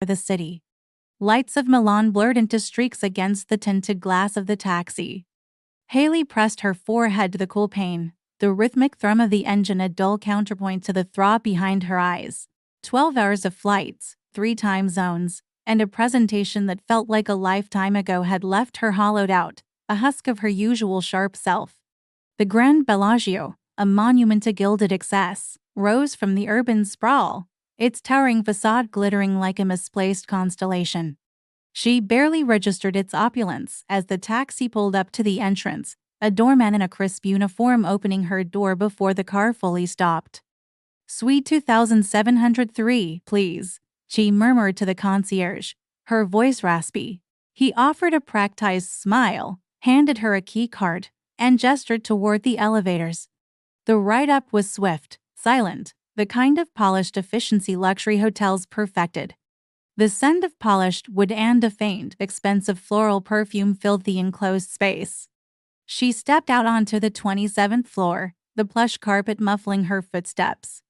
the city. Lights of Milan blurred into streaks against the tinted glass of the taxi. Haley pressed her forehead to the cool pain, the rhythmic thrum of the engine a dull counterpoint to the throb behind her eyes. 12 hours of flights, 3 time zones, and a presentation that felt like a lifetime ago had left her hollowed out, a husk of her usual sharp self. The Grand Bellagio, a monument to gilded excess, rose from the urban sprawl, its towering facade glittering like a misplaced constellation. She barely registered its opulence as the taxi pulled up to the entrance, a doorman in a crisp uniform opening her door before the car fully stopped. "Suite 2703, please," she murmured to the concierge, her voice raspy. He offered a practiced smile, handed her a key card, and gestured toward the elevators. The ride-up was swift, silent, the kind of polished efficiency luxury hotels perfected. The scent of polished wood and a faint, expensive floral perfume filled the enclosed space. She stepped out onto the 27th floor, the plush carpet muffling her footsteps.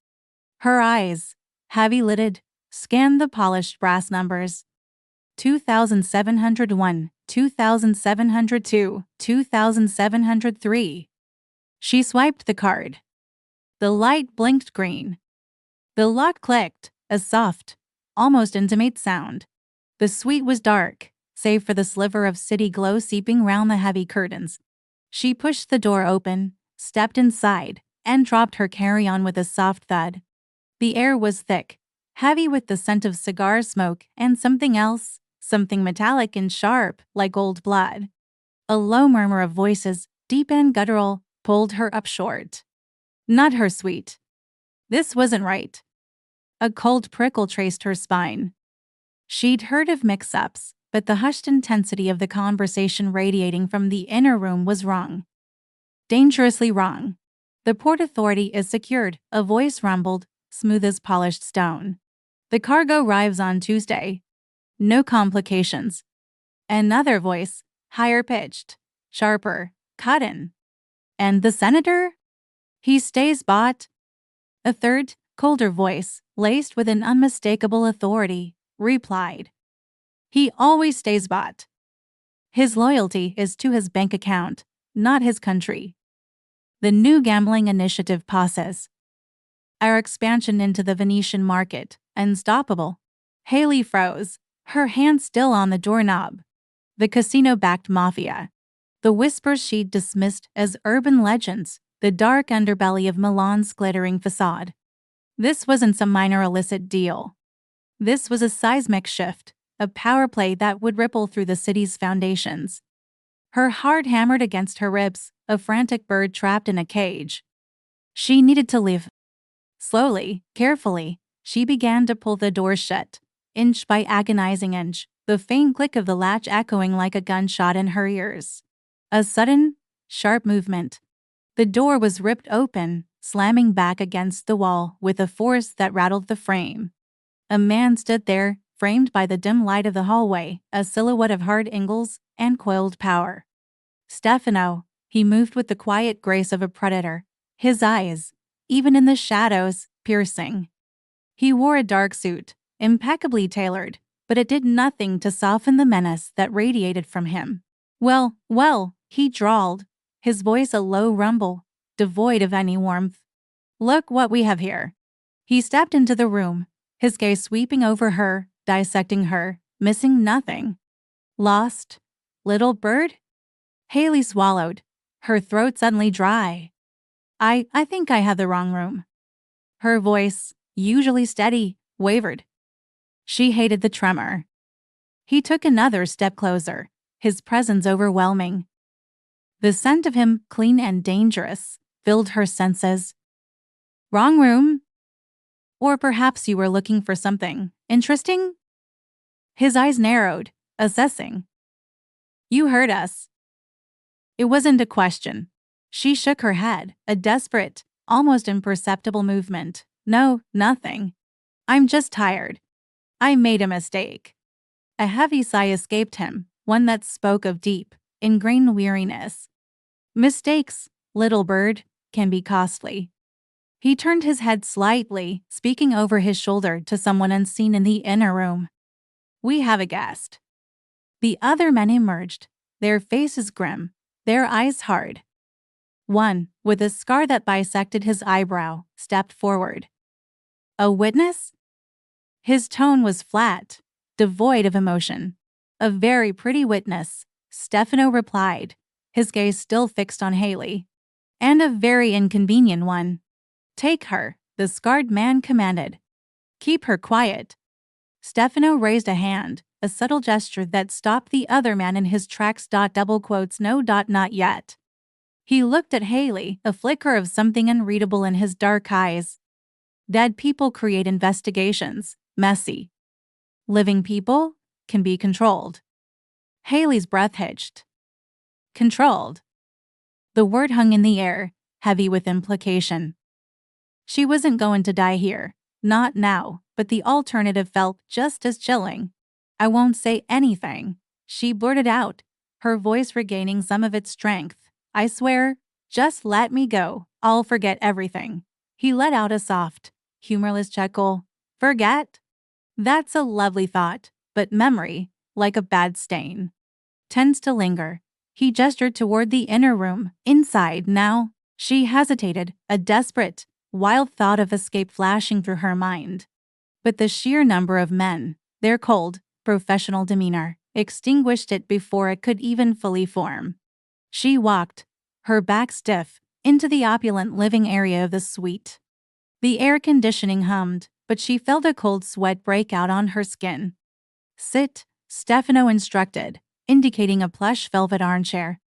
Her eyes, heavy-lidded, scanned the polished brass numbers. 2701, 2702, 2703. She swiped the card. The light blinked green. The lock clicked, a soft, almost intimate sound. The suite was dark, save for the sliver of city glow seeping round the heavy curtains. She pushed the door open, stepped inside, and dropped her carry-on with a soft thud. The air was thick, heavy with the scent of cigar smoke and something else, something metallic and sharp, like old blood. A low murmur of voices, deep and guttural, pulled her up short. Not her suite. This wasn't right. A cold prickle traced her spine. She'd heard of mix-ups, but the hushed intensity of the conversation radiating from the inner room was wrong. Dangerously wrong. "The Port Authority is secured," a voice rumbled, smooth as polished stone. "The cargo arrives on Tuesday. No complications." Another voice, higher-pitched, sharper, cut in. "And the senator? He stays bought." A third, colder voice, laced with an unmistakable authority, replied, "He always stays bought. His loyalty is to his bank account, not his country." The new gambling initiative passes. Our expansion into the Venetian market, unstoppable. Haley froze, her hand still on the doorknob. The casino-backed mafia. The whispers she'd dismissed as urban legends, the dark underbelly of Milan's glittering facade. This wasn't some minor illicit deal. This was a seismic shift, a power play that would ripple through the city's foundations. Her heart hammered against her ribs, a frantic bird trapped in a cage. She needed to leave. Slowly, carefully, she began to pull the door shut, inch by agonizing inch, the faint click of the latch echoing like a gunshot in her ears. A sudden, sharp movement. The door was ripped open, slamming back against the wall with a force that rattled the frame. A man stood there, framed by the dim light of the hallway, a silhouette of hard angles and coiled power. Stefano, he moved with the quiet grace of a predator, his eyes, even in the shadows, piercing. He wore a dark suit, impeccably tailored, but it did nothing to soften the menace that radiated from him. Well, he drawled, his voice a low rumble, devoid of any warmth. "Look what we have here." He stepped into the room, his gaze sweeping over her, dissecting her, missing nothing. "Lost? Little bird?" Haley swallowed, her throat suddenly dry. I think I have the wrong room." Her voice, usually steady, wavered. She hated the tremor. He took another step closer, his presence overwhelming. The scent of him, clean and dangerous, filled her senses. "Wrong room? Or perhaps you were looking for something interesting?" His eyes narrowed, assessing. "You heard us." It wasn't a question. She shook her head, a desperate, almost imperceptible movement. "No, nothing. I'm just tired. I made a mistake." A heavy sigh escaped him, one that spoke of deep, ingrained weariness. Mistakes, little bird, can be costly. He turned his head slightly, speaking over his shoulder to someone unseen in the inner room. We have a guest. The other men emerged, their faces grim, their eyes hard. One, with a scar that bisected his eyebrow, stepped forward. A witness? His tone was flat, devoid of emotion. A very pretty witness, Stefano replied, his gaze still fixed on Haley. And a very inconvenient one. Take her, the scarred man commanded. Keep her quiet. Stefano raised a hand, a subtle gesture that stopped the other man in his tracks. Double quotes, no. Not yet. He looked at Haley, a flicker of something unreadable in his dark eyes. Dead people create investigations, messy. Living people can be controlled. Haley's breath hitched. Controlled. The word hung in the air, heavy with implication. She wasn't going to die here. Not now, but the alternative felt just as chilling. I won't say anything, she blurted out, her voice regaining some of its strength. I swear, just let me go. I'll forget everything. He let out a soft, humorless chuckle. Forget? That's a lovely thought, but memory, like a bad stain, tends to linger. He gestured toward the inner room. Inside now. She hesitated, a desperate, wild thought of escape flashing through her mind. But the sheer number of men, their cold, professional demeanor, extinguished it before it could even fully form. She walked, her back stiff, into the opulent living area of the suite. The air conditioning hummed, but she felt a cold sweat break out on her skin. Sit, Stefano instructed, indicating a plush velvet armchair.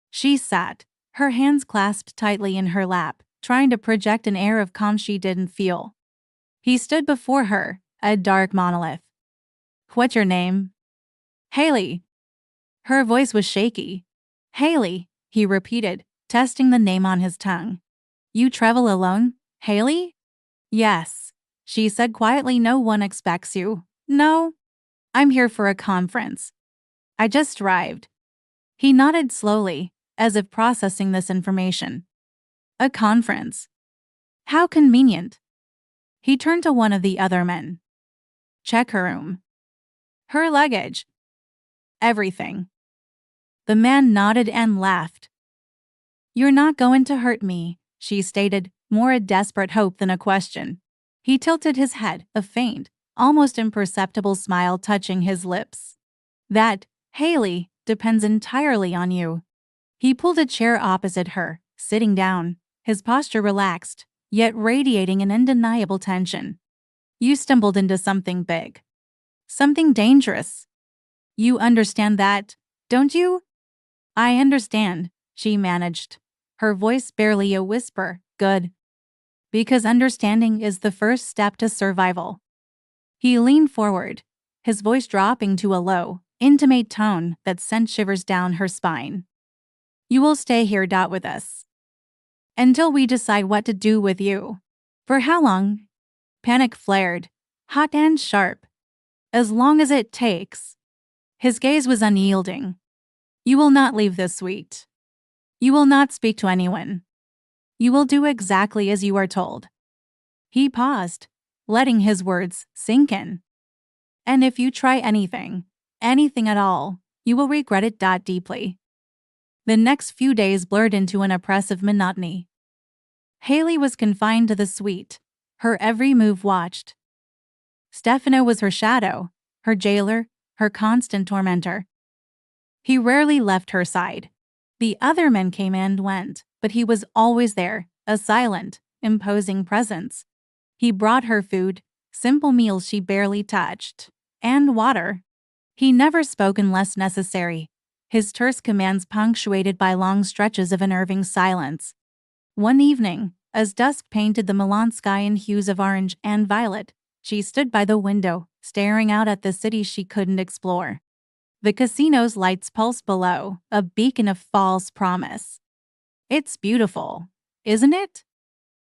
She sat, her hands clasped tightly in her lap, trying to project an air of calm she didn't feel. He stood before her, a dark monolith. What's your name? Haley. Her voice was shaky. Haley, he repeated, testing the name on his tongue. You travel alone, Haley? Yes, she said quietly. No one expects you. No, I'm here for a conference. I just arrived. He nodded slowly, as if processing this information. A conference. How convenient. He turned to one of the other men. Check her room. Her luggage. Everything. The man nodded and laughed. You're not going to hurt me, she stated, more a desperate hope than a question. He tilted his head, a faint, almost imperceptible smile touching his lips. That, Haley, depends entirely on you. He pulled a chair opposite her, sitting down, his posture relaxed, yet radiating an undeniable tension. You stumbled into something big. Something dangerous. You understand that, don't you? I understand, she managed, her voice barely a whisper. Good. Because understanding is the first step to survival. He leaned forward, his voice dropping to a low, intimate tone that sent shivers down her spine. You will stay here. With us. Until we decide what to do with you. For how long? Panic flared, hot and sharp. As long as it takes. His gaze was unyielding. You will not leave this suite. You will not speak to anyone. You will do exactly as you are told. He paused, letting his words sink in. And if you try anything at all, you will regret it. Deeply. The next few days blurred into an oppressive monotony. Haley was confined to the suite, her every move watched. Stefano was her shadow, her jailer, her constant tormentor. He rarely left her side. The other men came and went, but he was always there, a silent, imposing presence. He brought her food, simple meals she barely touched, and water. He never spoke unless necessary, his terse commands punctuated by long stretches of unnerving silence. One evening, as dusk painted the Milan sky in hues of orange and violet, she stood by the window, staring out at the city she couldn't explore. The casino's lights pulsed below, a beacon of false promise. It's beautiful, isn't it?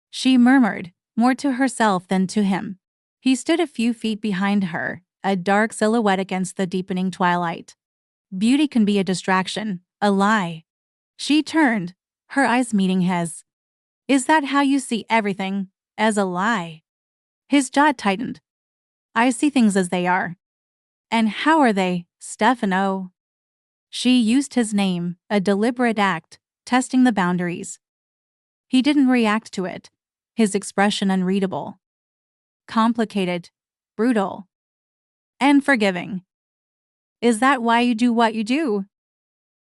She murmured, more to herself than to him. He stood a few feet behind her, a dark silhouette against the deepening twilight. Beauty can be a distraction, a lie. She turned, her eyes meeting his. Is that how you see everything? As a lie? His jaw tightened. I see things as they are. And how are they, Stefano? She used his name, a deliberate act, testing the boundaries. He didn't react to it, his expression unreadable. Complicated, brutal, and forgiving. Is that why you do what you do?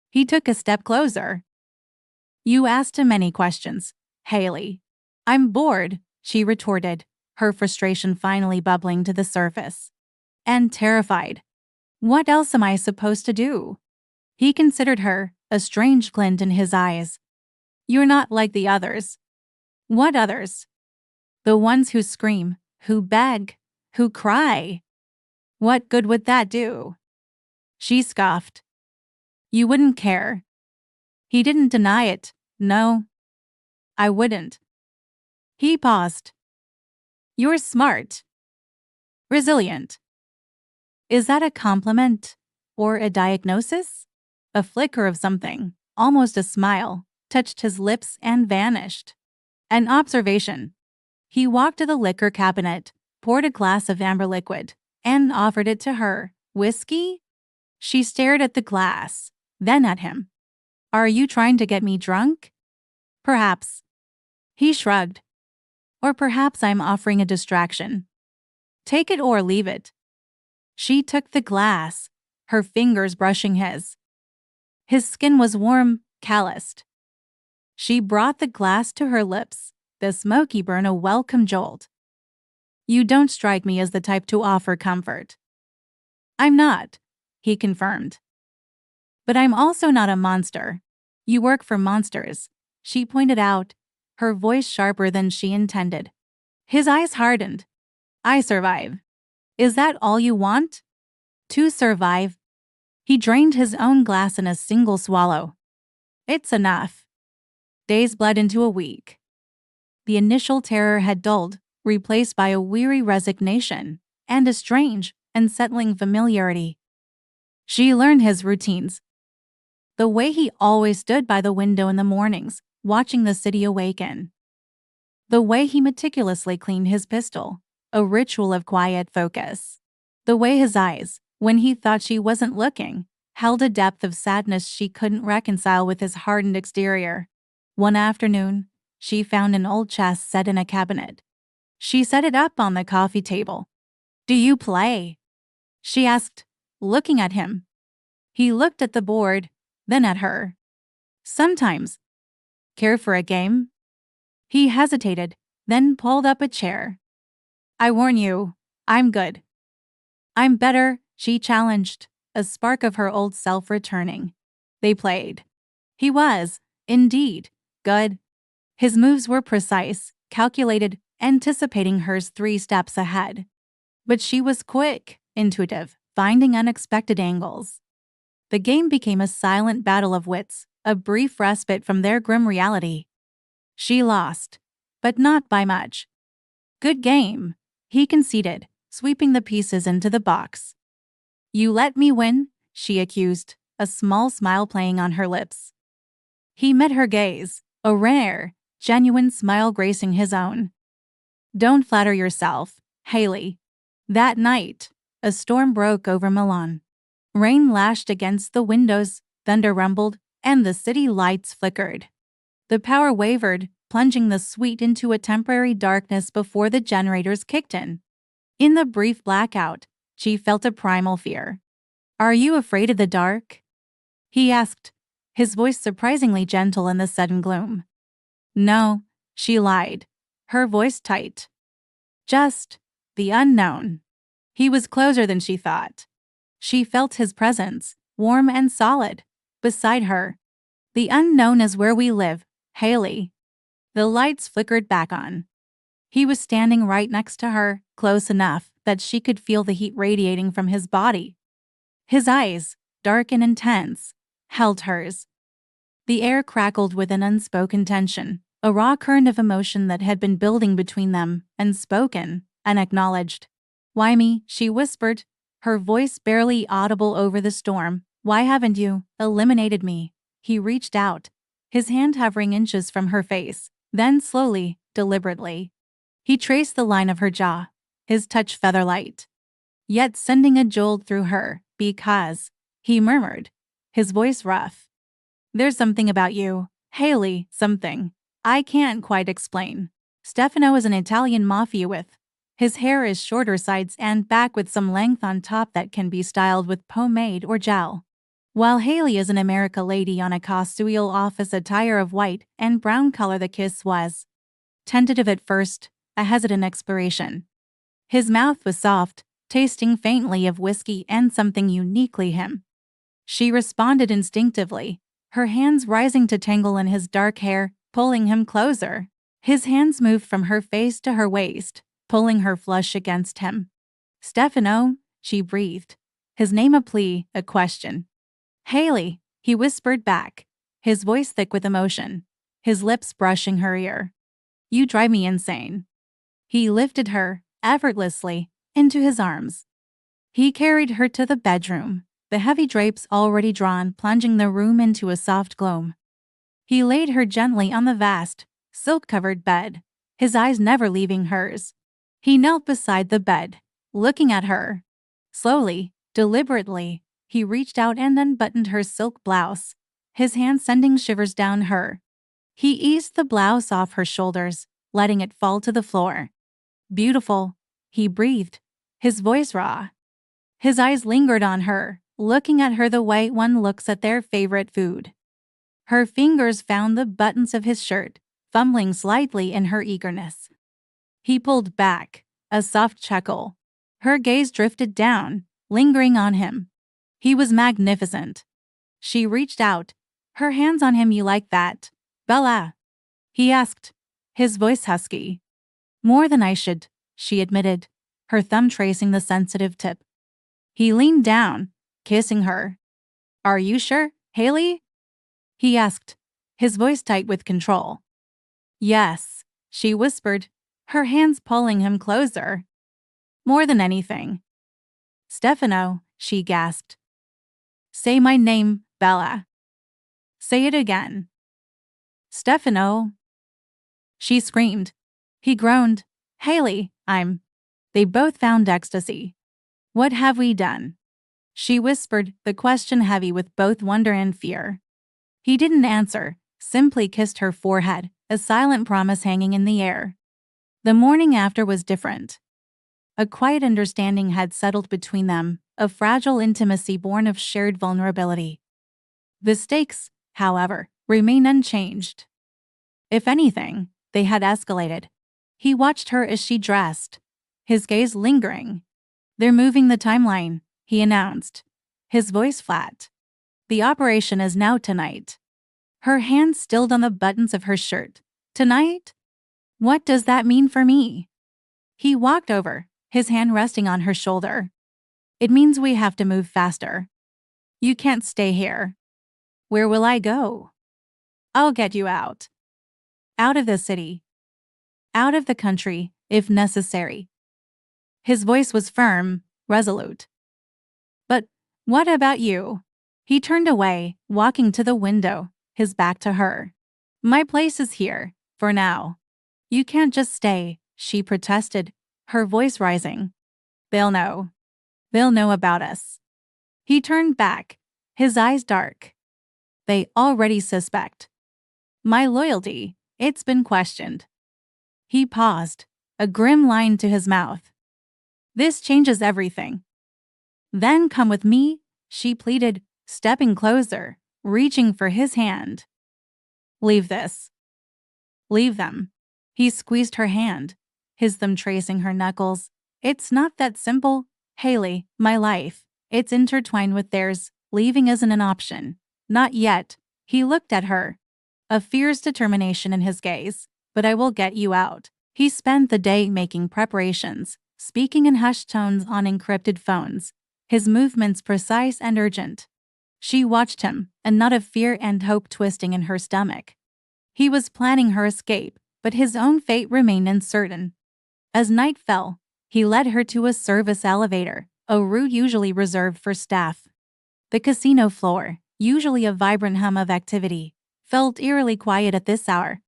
He took a step closer. You asked too many questions, Haley. I'm bored, she retorted, her frustration finally bubbling to the surface. And terrified. What else am I supposed to do? He considered her, a strange glint in his eyes. You're not like the others. What others? The ones who scream, who beg, who cry. What good would that do? She scoffed. You wouldn't care. He didn't deny it. No, I wouldn't. He paused. You're smart. Resilient. Is that a compliment or a diagnosis? A flicker of something, almost a smile, touched his lips and vanished. An observation. He walked to the liquor cabinet, poured a glass of amber liquid, and offered it to her. Whiskey? She stared at the glass, then at him. Are you trying to get me drunk? Perhaps. He shrugged. Or perhaps I'm offering a distraction. Take it or leave it. She took the glass, her fingers brushing his. His skin was warm, calloused. She brought the glass to her lips, the smoky burn a welcome jolt. You don't strike me as the type to offer comfort. I'm not, he confirmed. But I'm also not a monster. You work for monsters, she pointed out, her voice sharper than she intended. His eyes hardened. I survive. Is that all you want? To survive? He drained his own glass in a single swallow. It's enough. Days bled into a week. The initial terror had dulled, replaced by a weary resignation and a strange, unsettling familiarity. She learned his routines. The way he always stood by the window in the mornings, watching the city awaken. The way he meticulously cleaned his pistol, a ritual of quiet focus. The way his eyes, when he thought she wasn't looking, held a depth of sadness she couldn't reconcile with his hardened exterior. One afternoon, she found an old chess set in a cabinet. She set it up on the coffee table. Do you play? She asked, looking at him. He looked at the board, then at her. Sometimes. Care for a game? He hesitated, then pulled up a chair. I warn you, I'm good. I'm better, she challenged, a spark of her old self returning. They played. He was, indeed, good. His moves were precise, calculated, anticipating hers 3 steps ahead. But she was quick, intuitive, finding unexpected angles. The game became a silent battle of wits, a brief respite from their grim reality. She lost, but not by much. Good game, he conceded, sweeping the pieces into the box. You let me win, she accused, a small smile playing on her lips. He met her gaze, a rare, genuine smile gracing his own. Don't flatter yourself, Haley. That night, a storm broke over Milan. Rain lashed against the windows, thunder rumbled, and the city lights flickered. The power wavered, plunging the suite into a temporary darkness before the generators kicked in. In the brief blackout, she felt a primal fear. Are you afraid of the dark? He asked, his voice surprisingly gentle in the sudden gloom. No, she lied, her voice tight. Just the unknown. He was closer than she thought. She felt his presence, warm and solid, beside her. The unknown is where we live, Haley. The lights flickered back on. He was standing right next to her, close enough that she could feel the heat radiating from his body. His eyes, dark and intense, held hers. The air crackled with an unspoken tension, a raw current of emotion that had been building between them, unspoken, unacknowledged. Why me? She whispered, her voice barely audible over the storm. Why haven't you eliminated me? He reached out, his hand hovering inches from her face, then slowly, deliberately. He traced the line of her jaw, his touch feather-light. yet sending a jolt through her, because, he murmured, his voice rough. There's something about you, Haley, something. I can't quite explain. Stefano is an Italian mafia with. His hair is shorter sides and back with some length on top that can be styled with pomade or gel. While Haley is an America lady on a casual office attire of white and brown color, the kiss was tentative at first, a hesitant exploration. His mouth was soft, tasting faintly of whiskey and something uniquely him. She responded instinctively, her hands rising to tangle in his dark hair, pulling him closer. His hands moved from her face to her waist, pulling her flush against him. Stefano, she breathed, his name a plea, a question. Haley, he whispered back, his voice thick with emotion, his lips brushing her ear. You drive me insane. He lifted her, effortlessly, into his arms. He carried her to the bedroom, the heavy drapes already drawn, plunging the room into a soft gloom. He laid her gently on the vast, silk-covered bed, his eyes never leaving hers. He knelt beside the bed, looking at her. Slowly, deliberately, he reached out and unbuttoned her silk blouse, his hand sending shivers down her. He eased the blouse off her shoulders, letting it fall to the floor. Beautiful, he breathed, his voice raw. His eyes lingered on her, looking at her the way one looks at their favorite food. Her fingers found the buttons of his shirt, fumbling slightly in her eagerness. He pulled back, a soft chuckle. Her gaze drifted down, lingering on him. He was magnificent. She reached out, her hands on him. You like that, Bella? He asked, his voice husky. More than I should, she admitted, her thumb tracing the sensitive tip. He leaned down, kissing her. Are you sure, Haley? He asked, his voice tight with control. Yes, she whispered, her hands pulling him closer. More than anything. Stefano, she gasped. Say my name, Bella. Say it again. Stefano. She screamed. He groaned. Haley, They both found ecstasy. What have we done? She whispered, the question heavy with both wonder and fear. He didn't answer, simply kissed her forehead, a silent promise hanging in the air. The morning after was different. A quiet understanding had settled between them, a fragile intimacy born of shared vulnerability. The stakes, however, remained unchanged. If anything, they had escalated. He watched her as she dressed, his gaze lingering. They're moving the timeline, he announced, his voice flat. The operation is now tonight. Her hand stilled on the buttons of her shirt. Tonight? What does that mean for me? He walked over, his hand resting on her shoulder. It means we have to move faster. You can't stay here. Where will I go? I'll get you out. Out of the city. Out of the country, if necessary. His voice was firm, resolute. But what about you? He turned away, walking to the window, his back to her. My place is here, for now. You can't just stay, she protested, her voice rising. They'll know. They'll know about us. He turned back, his eyes dark. They already suspect. My loyalty, it's been questioned. He paused, a grim line to his mouth. This changes everything. Then come with me, she pleaded, stepping closer, reaching for his hand. Leave this. Leave them. He squeezed her hand, his thumb tracing her knuckles. It's not that simple, Haley, my life. It's intertwined with theirs. Leaving isn't an option. Not yet. He looked at her, a fierce determination in his gaze. But I will get you out. He spent the day making preparations, speaking in hushed tones on encrypted phones, his movements precise and urgent. She watched him, a knot of fear and hope twisting in her stomach. He was planning her escape, but his own fate remained uncertain. As night fell, he led her to a service elevator, a route usually reserved for staff. The casino floor, usually a vibrant hum of activity, felt eerily quiet at this hour.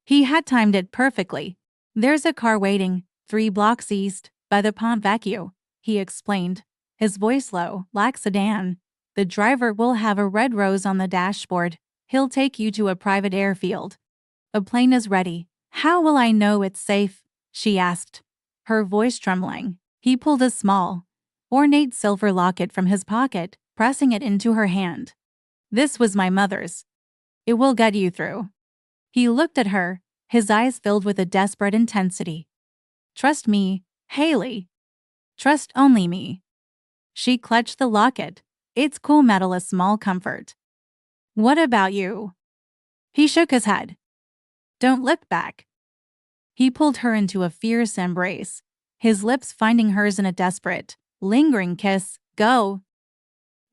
He had timed it perfectly. There's a car waiting, 3 blocks east, by the Pont Vecchio. he explained, his voice low, like sedan. The driver will have a red rose on the dashboard. He'll take you to a private airfield. A plane is ready. How will I know it's safe? She asked, her voice trembling. He pulled a small, ornate silver locket from his pocket, pressing it into her hand. This was my mother's. It will get you through. He looked at her, his eyes filled with a desperate intensity. Trust me, Haley. Trust only me. She clutched the locket. Its cool metal a small comfort. What about you? He shook his head. Don't look back. He pulled her into a fierce embrace, his lips finding hers in a desperate, lingering kiss. Go.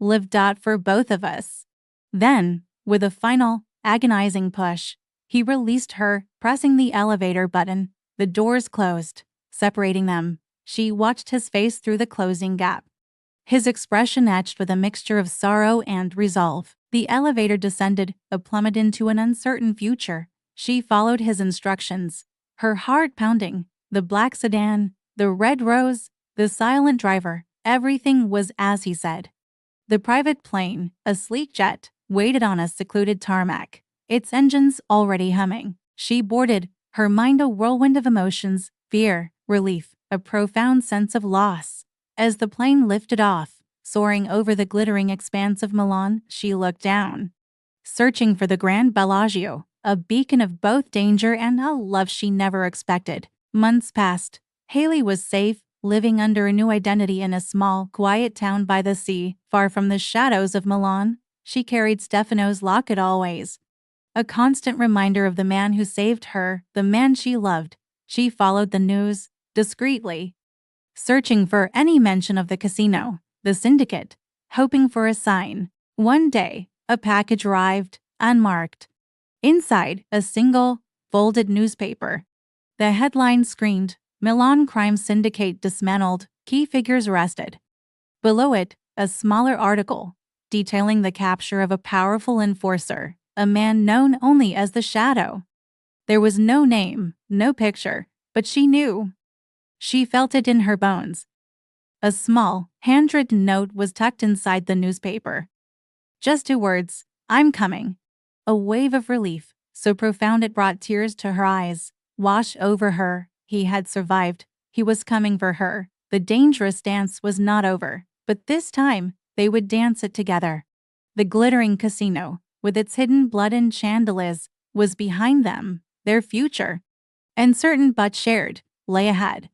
Live. For both of us. Then, with a final, agonizing push, he released her, pressing the elevator button. The doors closed, separating them. She watched his face through the closing gap, his expression etched with a mixture of sorrow and resolve. The elevator descended, a plummet into an uncertain future. She followed his instructions, her heart pounding. The black sedan, the red rose, the silent driver, everything was as he said. The private plane, a sleek jet, waited on a secluded tarmac, its engines already humming. She boarded, her mind a whirlwind of emotions, fear, relief, a profound sense of loss. As the plane lifted off, soaring over the glittering expanse of Milan, she looked down, searching for the Grand Bellagio, a beacon of both danger and a love she never expected. Months passed. Haley was safe, living under a new identity in a small, quiet town by the sea, far from the shadows of Milan. She carried Stefano's locket always, a constant reminder of the man who saved her, the man she loved. She followed the news, discreetly, searching for any mention of the casino, the syndicate, hoping for a sign. One day, a package arrived, unmarked. Inside, a single, folded newspaper. The headline screamed, Milan Crime Syndicate Dismantled, Key Figures Arrested. Below it, a smaller article, detailing the capture of a powerful enforcer, a man known only as the Shadow. There was no name, no picture, but she knew. She felt it in her bones. A small, handwritten note was tucked inside the newspaper. Just 2 words, I'm coming. A wave of relief, so profound it brought tears to her eyes, washed over her. He had survived. He was coming for her. The dangerous dance was not over, but this time, they would dance it together. The glittering casino, with its hidden blood and chandeliers, was behind them. Their future, uncertain but shared, lay ahead.